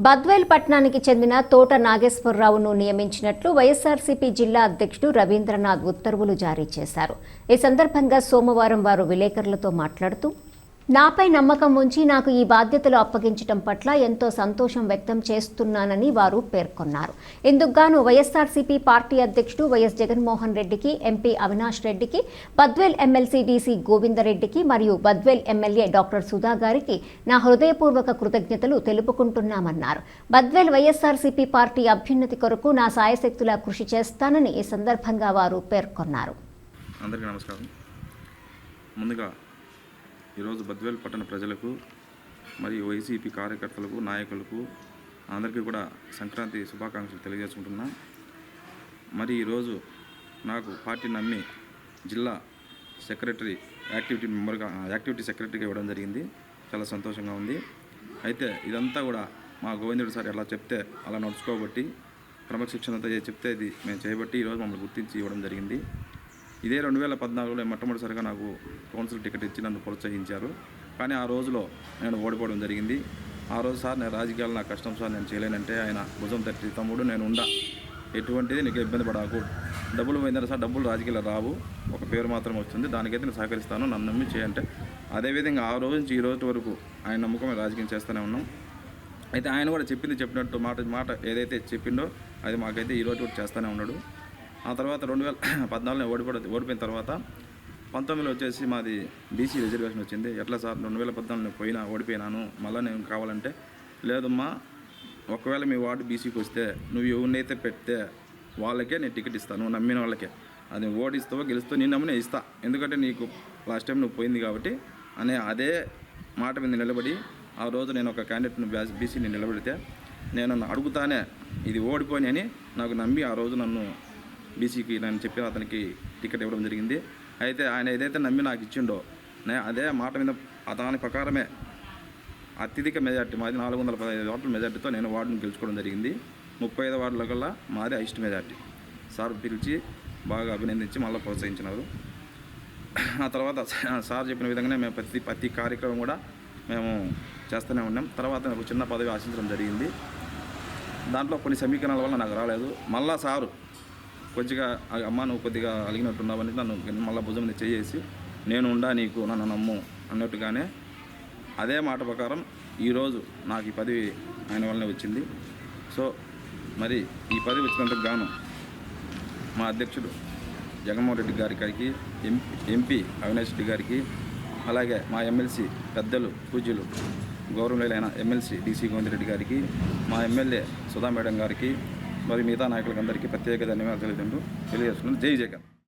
బద్వేల్ పట్టణానికి చెందిన తోట నాగేశ్వరరావును నియమించినట్లు వైఎస్ఆర్సీపీ జిల్లా అధ్యక్షుడు రవీంద్రనాథ్ ఉత్తర్వులు జారీ చేశారు. ఈ సందర్భంగా సోమవారం వారు విలేకరులతో మాట్లాడుతూ, నాపై నమ్మకం ఉంచి నాకు ఈ బాధ్యతలు అప్పగించడం పట్ల ఎంతో సంతోషం వ్యక్తం చేస్తున్నానని వారు పేర్కొన్నారు. ఇందుకుగాను వైఎస్ఆర్సీపీ పార్టీ అధ్యక్షుడు వైఎస్ జగన్మోహన్ రెడ్డికి, ఎంపీ అవినాష్ రెడ్డికి, బద్వేల్ ఎమ్మెల్సీ డీసీ గోవిందరెడ్డికి మరియు బద్వేల్ ఎమ్మెల్యే డాక్టర్ సుధా గారికి నా హృదయపూర్వక కృతజ్ఞతలు తెలుపుకుంటున్నామన్నారు. బద్వేల్ వైఎస్ఆర్సీపీ పార్టీ అభ్యున్నతి కొరకు నా సాయశక్తులా కృషి చేస్తానని ఈ సందర్భంగా వారు పేర్కొన్నారు. అందరికీ నమస్కారం. ముందుగా ఈరోజు బద్వేల్ పట్టణ ప్రజలకు మరియు వైసీపీ కార్యకర్తలకు, నాయకులకు అందరికీ కూడా సంక్రాంతి శుభాకాంక్షలు తెలియజేసుకుంటున్నా. మరి ఈరోజు నాకు పార్టీ నమ్మి జిల్లా సెక్రటరీ యాక్టివిటీ సెక్రటరీగా ఇవ్వడం జరిగింది. చాలా సంతోషంగా ఉంది. అయితే ఇదంతా కూడా మా గోవిందుడు సార్ ఎలా చెప్తే అలా నడుచుకోబట్టి, క్రమశిక్షణతో చెప్తే ఇది మేము చేయబట్టి ఈరోజు మమ్మల్ని గుర్తించి ఇవ్వడం జరిగింది. ఇదే 2014లో మొట్టమొదటిసారిగా నాకు కౌన్సిల్ టికెట్ ఇచ్చి నన్ను ప్రోత్సహించారు. కానీ ఆ రోజులో నేను ఓడిపోవడం జరిగింది. ఆ రోజు సార్ నేను రాజకీయాలు నాకు కష్టం సార్, నేను చేయలేనంటే ఆయన భుజం తట్టి, తమ్ముడు నేను ఉండా, ఎటువంటిది నీకు ఇబ్బంది పడకు, డబ్బులు పోయిందంటే సార్ డబ్బులు రాజకీయాలు రావు, ఒక పేరు మాత్రం వస్తుంది, దానికైతే నేను సహకరిస్తాను, నన్ను నమ్మి చేయంటే అదేవిధంగా ఆ రోజు నుంచి ఈ రోజు వరకు ఆయన నమ్మకమే రాజకీయం చేస్తూనే ఉన్నాం. అయితే ఆయన కూడా చెప్పినట్టు మాట ఏదైతే చెప్పిండో అది మాకైతే ఈ రోజు కూడా చేస్తూనే ఉన్నాడు. ఆ తర్వాత 2014 ఓడిపోయిన తర్వాత 19లో వచ్చేసి మాది బీసీ రిజర్వేషన్ వచ్చింది. ఎట్లా సార్ 2014 ఓడిపోయినాను, మళ్ళీ నేను కావాలంటే లేదమ్మా, ఒకవేళ మీ వార్డు బీసీకి వస్తే నువ్వు ఎవరినైతే పెడితే వాళ్ళకే నేను టికెట్ ఇస్తాను, నువ్వు నమ్మిన వాళ్ళకే, అది ఓడిస్తావో గెలుస్తావో నేను నమ్మినే ఇస్తా, ఎందుకంటే నీకు లాస్ట్ టైం నువ్వు పోయింది కాబట్టి అనే అదే మాట మీద నిలబడి ఆ రోజు నేను ఒక క్యాండిడేట్ను బీసీని నిలబెడితే నేను అడుగుతానే ఇది ఓడిపోయి అని నాకు నమ్మి ఆ రోజు నన్ను బీసీకి నేను చెప్పిన అతనికి టికెట్ ఇవ్వడం జరిగింది. అయితే ఆయన ఏదైతే నమ్మి నాకు ఇచ్చిండో అదే మాట మీద దాని ప్రకారమే అత్యధిక మెజార్టీ, మాది 415 ఓట్ల మెజార్టీతో నేను వార్డును గెలుచుకోవడం జరిగింది. 35 వార్డుల కల్లా మాది హైయెస్ట్ మెజార్టీ. సార్ పిలిచి బాగా అభినందించి మళ్ళీ ప్రోత్సహించినారు. ఆ తర్వాత సార్ చెప్పిన విధంగానే మేము ప్రతి కార్యక్రమం కూడా మేము చేస్తూనే ఉన్నాం. తర్వాత నాకు చిన్న పదవి ఆశించడం జరిగింది. దాంట్లో కొన్ని సమీకరణాల వల్ల నాకు రాలేదు. మళ్ళా సారు కొద్దిగా అమ్మ నువ్వు కొద్దిగా అలిగినట్టున్నావని నన్ను మళ్ళీ భుజం మీద చేసి నేను ఉండా, నీకు నన్ను నమ్ము అన్నట్టుగానే అదే మాట ప్రకారం ఈరోజు నాకు ఈ పదవి ఆయన వల్లనే వచ్చింది. సో మరి ఈ పదవి వచ్చినందుకు గాను మా అధ్యక్షుడు జగన్మోహన్ రెడ్డి గారికి, ఎంపీ అవినాష్ రెడ్డి గారికి, అలాగే మా ఎమ్మెల్సీ పెద్దలు పూజ్యులు గౌరవనీయులైన ఎమ్మెల్సీ డీసీ గోవిందరెడ్డి గారికి, మా ఎమ్మెల్యే సుధా మేడం గారికి, మరి మిగతా నాయకులందరికీ ప్రత్యేక ధన్యవాదాలు తెలియజేస్తున్నాను. జై జగన్.